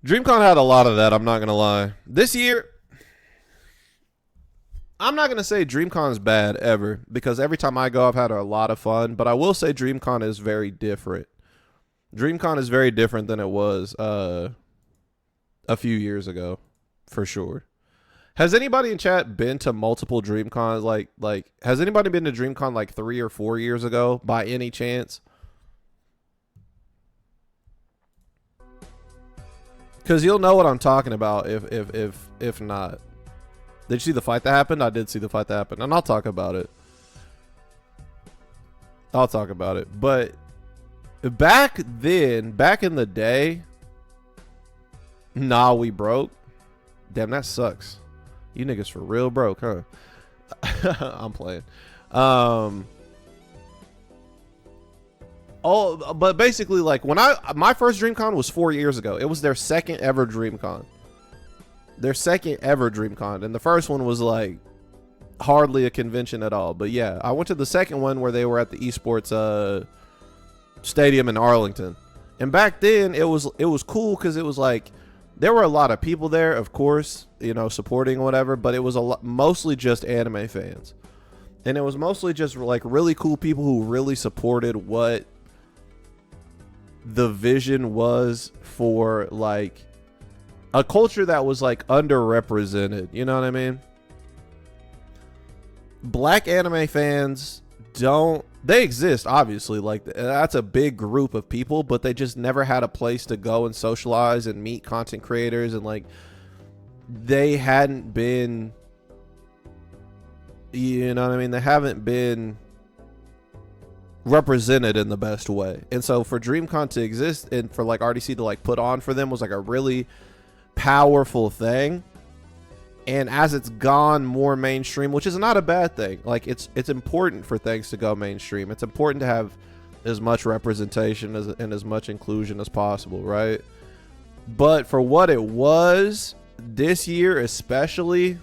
DreamCon had a lot of that, I'm not going to lie. This year, I'm not going to say DreamCon is bad ever, because every time I go, I've had a lot of fun. But I will say DreamCon is very different. DreamCon is very different than it was a few years ago, for sure. Has anybody in chat been to multiple DreamCons? Like, has anybody been to DreamCon like 3 or 4 years ago by any chance? Because you'll know what I'm talking about if not. Did you see the fight that happened? I did see the fight that happened, and I'll talk about it. But back then, back in the day, nah, we broke. Damn, that sucks. You niggas for real broke, huh? I'm playing. Oh, but basically, like, when my first DreamCon was 4 years ago. It was their second ever DreamCon. And the first one was like hardly a convention at all. But yeah, I went to the second one where they were at the esports stadium in Arlington. And back then it was cool because it was like there were a lot of people there, of course, you know, supporting whatever, but it was mostly just anime fans. And it was mostly just like really cool people who really supported what the vision was for, like, a culture that was like underrepresented. You know what I mean? Black anime fans they exist, obviously, like that's a big group of people, but they just never had a place to go and socialize and meet content creators, and like they hadn't been, you know what I mean? They haven't been represented in the best way. And so for DreamCon to exist and for like RDC to like put on for them was like a really powerful thing. And as it's gone more mainstream, which is not a bad thing, like it's important for things to go mainstream. It's important to have as much representation and as much inclusion as possible, right? But for what it was this year, especially,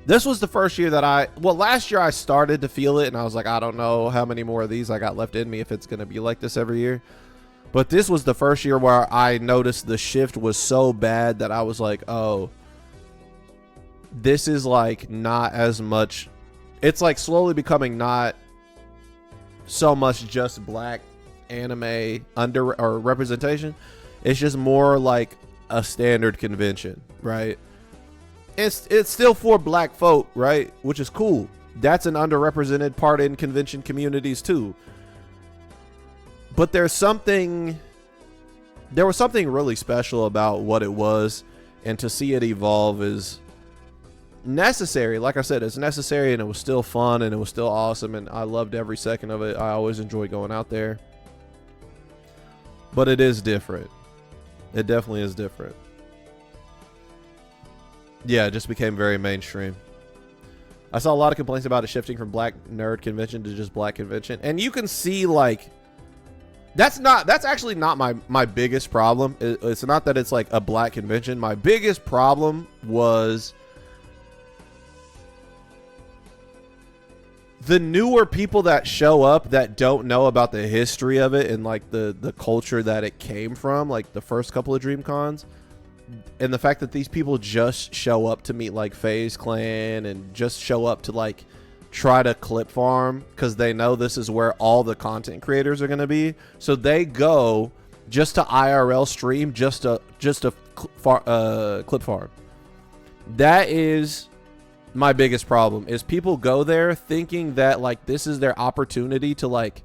this was the first year that last year I started to feel it, and I was like, I don't know how many more of these I got left in me if it's going to be like this every year. But this was the first year where I noticed the shift was so bad that I was like, oh, this is like not as much. It's like slowly becoming not so much just black anime or representation. It's just more like a standard convention, right? It's still for black folk, right? Which is cool. That's an underrepresented part in convention communities too. But there was something really special about what it was, and to see it evolve is necessary. Like I said, it's necessary, and it was still fun, and it was still awesome, and I loved every second of it. I always enjoy going out there. But it is different. It definitely is different. Yeah, it just became very mainstream. I saw a lot of complaints about it shifting from black nerd convention to just black convention. And you can see, like, that's actually not my biggest problem. It's not that it's like a black convention. My biggest problem was the newer people that show up that don't know about the history of it and like the culture that it came from, like the first couple of DreamCons. And the fact that these people just show up to meet like FaZe Clan and just show up to like try to clip farm because they know this is where all the content creators are going to be. So they go just to IRL stream just to clip farm. That is my biggest problem, is people go there thinking that like this is their opportunity to like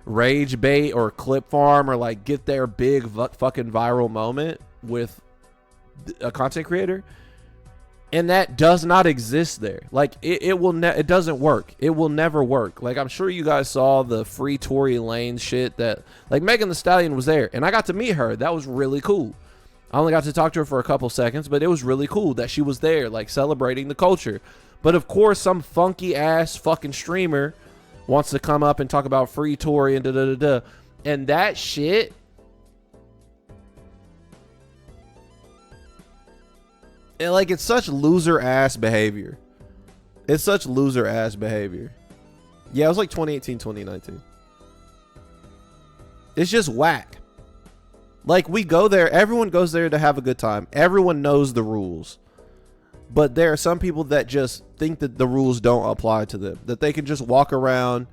rage bait or clip farm or like get their big fucking viral moment with a content creator, and that does not exist there. Like it doesn't work. It will never work. Like I'm sure you guys saw the free Tory Lanez shit that like Megan Thee Stallion was there, and I got to meet her. That was really cool. I only got to talk to her for a couple seconds, but it was really cool that she was there, like celebrating the culture. But of course, some funky ass fucking streamer wants to come up and talk about free Tory and da-da-da-da, and that shit. And like, it's such loser ass behavior. It's such loser ass behavior. Yeah, it was like 2018, 2019. It's just whack. Like, we go there, everyone goes there to have a good time. Everyone knows the rules. But there are some people that just think that the rules don't apply to them. That they can just walk around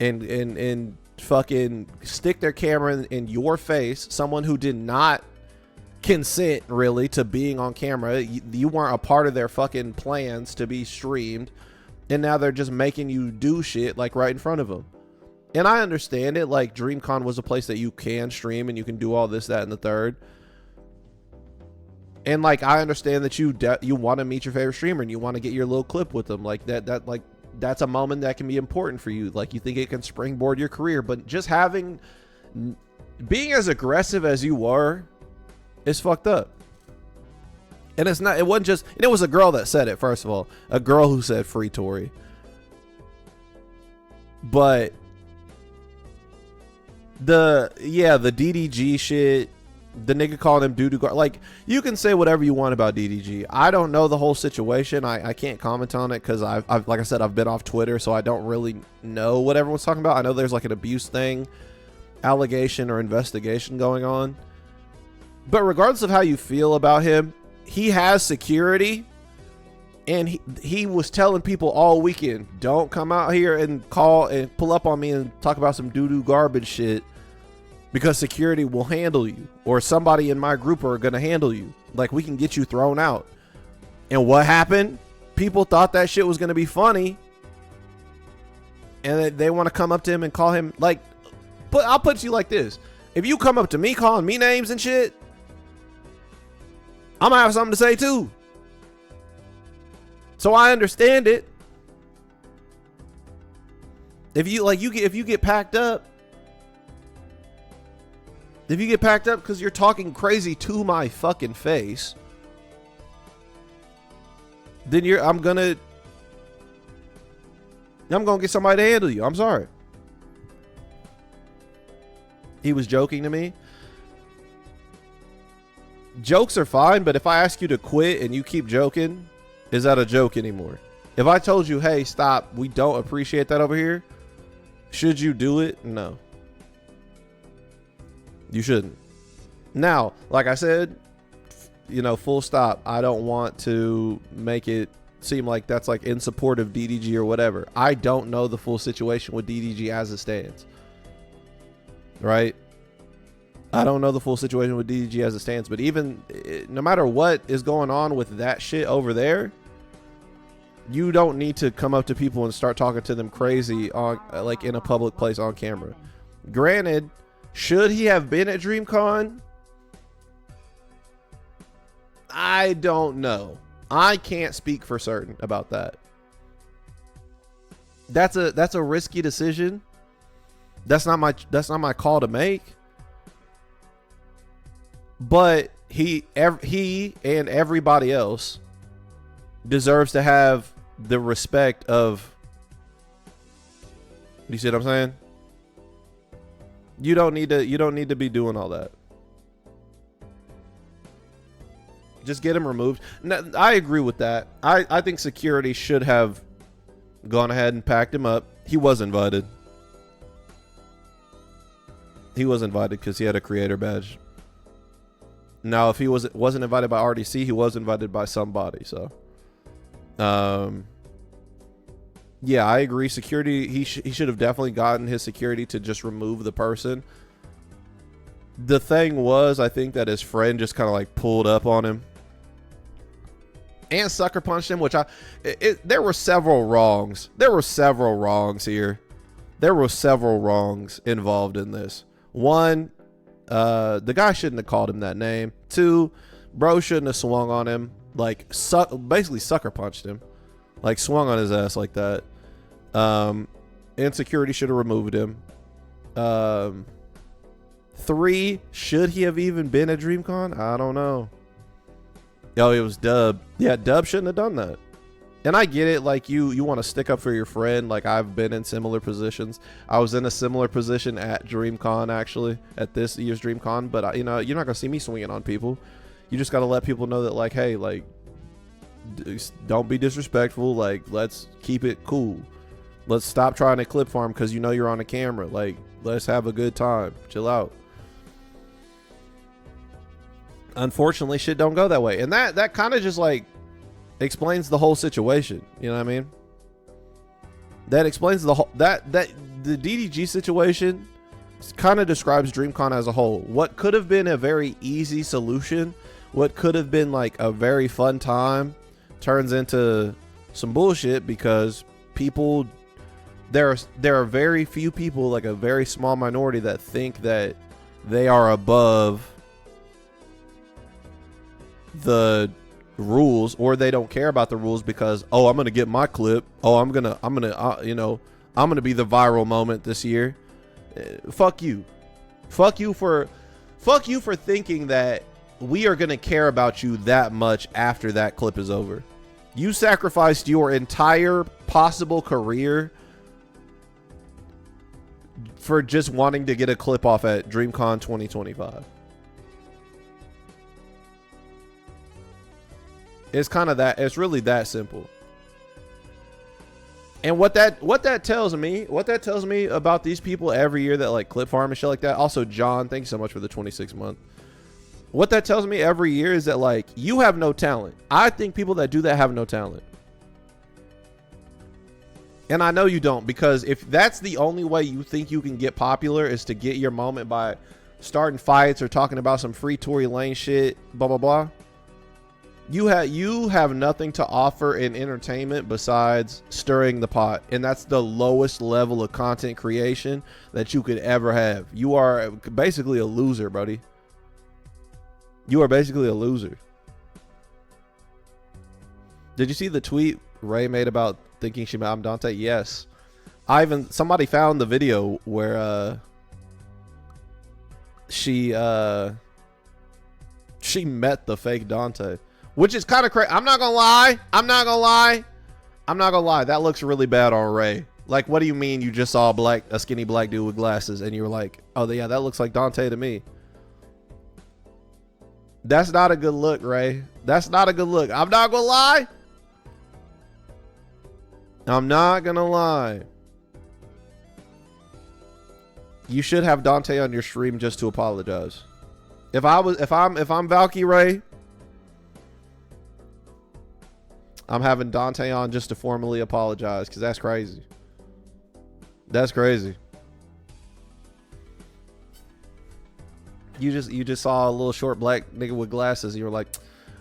and fucking stick their camera in your face. Someone who did not consent, really, to being on camera. You weren't a part of their fucking plans to be streamed. And now they're just making you do shit, like, right in front of them. And I understand it. Like, Dreamcon was a place that you can stream and you can do all this, that, and the third. And, like, I understand that you want to meet your favorite streamer and you want to get your little clip with them. Like, that's a moment that can be important for you. Like, you think it can springboard your career. But just being as aggressive as you were is fucked up. And it wasn't just, and it was a girl that said it, first of all. A girl who said free Tory. But the DDG shit, the nigga calling him doo-doo guard, like, you can say whatever you want about DDG. I don't know the whole situation. I can't comment on it because I've like I said, I've been off Twitter, so I don't really know what everyone's talking about. I know there's like an abuse thing, allegation or investigation going on. But regardless of how you feel about him, he has security, and he was telling people all weekend, don't come out here and call and pull up on me and talk about some doo-doo garbage shit, because security will handle you, or somebody in my group are gonna handle you. Like, we can get you thrown out. And what happened? People thought that shit was gonna be funny, and they want to come up to him and call him, like, but I'll put it to you like this: if you come up to me calling me names and shit, I'm gonna have something to say too. So I understand it. If you get packed up, because you're talking crazy to my fucking face, then I'm gonna get somebody to handle you. I'm sorry. He was joking to me. Jokes are fine, but if I ask you to quit and you keep joking, is that a joke anymore? If I told you, hey, stop, we don't appreciate that over here, should you do it? No. You shouldn't. Now, like I said, full stop. I don't want to make it seem like that's like in support of DDG or whatever. I don't know the full situation with DDG as it stands. Right? I don't know the full situation with DDG as it stands, but even no matter what is going on with that shit over there, you don't need to come up to people and start talking to them crazy on, like, in a public place on camera. Granted, should he have been at Dreamcon? I don't know. I can't speak for certain about that. That's a risky decision. That's not my call to make. But he and everybody else deserves to have the respect of, you see what I'm saying? You don't need to be doing all that. Just get him removed. Now, I agree with that. I think security should have gone ahead and packed him up. He was invited. He was invited because he had a creator badge. Now, if he wasn't invited by RDC, he was invited by somebody. So, yeah, I agree. Security, he should have definitely gotten his security to just remove the person. The thing was, I think that his friend just kind of like pulled up on him and sucker punched him, which there were several wrongs. There were several wrongs here. There were several wrongs involved in this. One, the guy shouldn't have called him that name. Two, bro shouldn't have swung on him, like basically sucker punched him, like swung on his ass like that. Insecurity should have removed him. Three, should he have even been at Dreamcon? I don't know. Oh, it was Dub. Yeah, Dub shouldn't have done that. And I get it, like you want to stick up for your friend. Like, I've been in similar positions. I was in a similar position at Dreamcon, actually, at this year's Dreamcon. But you're not gonna see me swinging on people. You just gotta let people know that, like, hey, like, don't be disrespectful. Like, let's keep it cool. Let's stop trying to clip farm because you're on a camera. Like, let's have a good time. Chill out. unfortunately, shit don't go that way. And that kind of just like explains the whole situation. You know what I mean? That explains the whole, that the DDG situation kind of describes Dreamcon as a whole. What could have been a very easy solution, what could have been like a very fun time, turns into some bullshit because people, there are very few people, like a very small minority, that think that they are above the rules, or they don't care about the rules because, oh, I'm gonna get my clip, oh, I'm gonna you know, I'm gonna be the viral moment this year. Fuck you for thinking that we are gonna care about you that much after that clip is over. You sacrificed your entire possible career for just wanting to get a clip off at Dreamcon 2025. It's kind of that. It's really that simple. And what that tells me about these people every year that like clip farm and shit like that. Also, John, thank you so much for the 26 month. What that tells me every year is that like you have no talent. I think people that do that have no talent. And I know you don't, because if that's the only way you think you can get popular is to get your moment by starting fights or talking about some free Tory Lane shit, blah blah blah. You have nothing to offer in entertainment besides stirring the pot, and that's the lowest level of content creation that you could ever have. You are basically a loser, buddy. You are basically a loser. Did you see the tweet Ray made about thinking I'm Dante? Yes. Somebody found the video where she met the fake Dante. Which is kind of crazy. I'm not gonna lie. That looks really bad on Ray. Like, what do you mean you just saw a skinny black dude with glasses and you were like, oh yeah, that looks like Dante to me? That's not a good look, Ray. That's not a good look. I'm not gonna lie. I'm not gonna lie. You should have Dante on your stream just to apologize. If I'm Valky Ray, I'm having Dante on just to formally apologize, because that's crazy. That's crazy. You just saw a little short black nigga with glasses and you were like,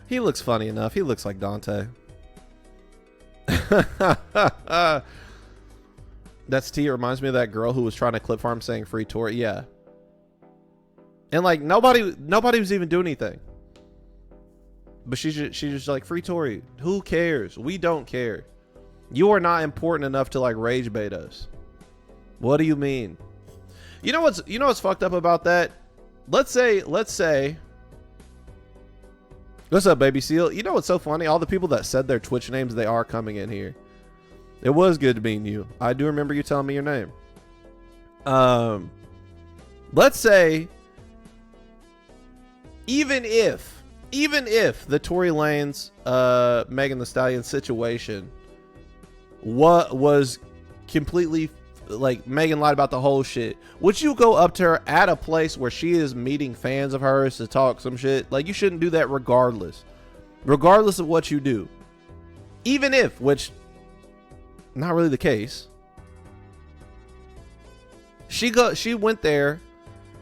he looks funny enough. He looks like Dante. That's T. It reminds me of that girl who was trying to clip farm saying free tour. Yeah. And like nobody was even doing anything. But she's just like, free Tory. Who cares? We don't care. You are not important enough to like rage bait us. What do you mean? You know what's fucked up about that? Let's say, what's up, Baby Seal? You know what's so funny? All the people that said their Twitch names, they are coming in here. It was good meeting you. I do remember you telling me your name. Let's say, even if the Tory Lanez, Megan Thee Stallion situation, what was completely like Megan lied about the whole shit, would you go up to her at a place where she is meeting fans of hers to talk some shit? Like, you shouldn't do that regardless of what you do. Even if, which not really the case. She went there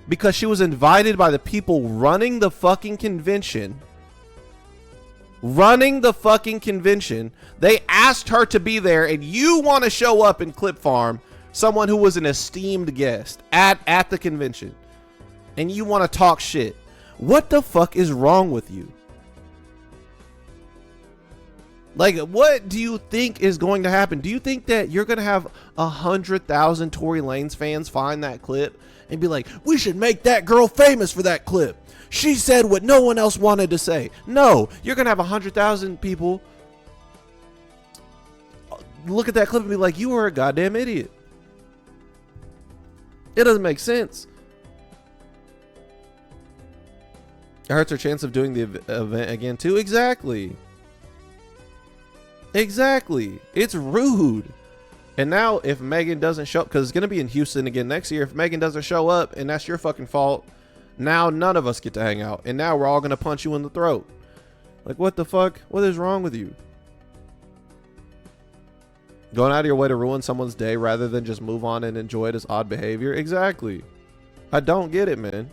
because she was invited by the people running the fucking convention. They asked her to be there, and you want to show up and clip farm someone who was an esteemed guest at the convention, and you want to talk shit. What the fuck is wrong with you? Like, what do you think is going to happen? Do you think that you're going to have 100,000 Tory Lanez fans find that clip and be like, we should make that girl famous for that clip? She said what no one else wanted to say. No, you're going to have 100,000 people look at that clip and be like, you are a goddamn idiot. It doesn't make sense. It hurts her chance of doing the event again too. Exactly. It's rude. And now if Megan doesn't show up, because it's going to be in Houston again next year, if Megan doesn't show up and that's your fucking fault, Now none of us get to hang out, and now we're all gonna punch you in the throat. Like, what the fuck? What is wrong with you? Going out of your way to ruin someone's day rather than just move on and enjoy it as odd behavior? Exactly. I don't get it, man.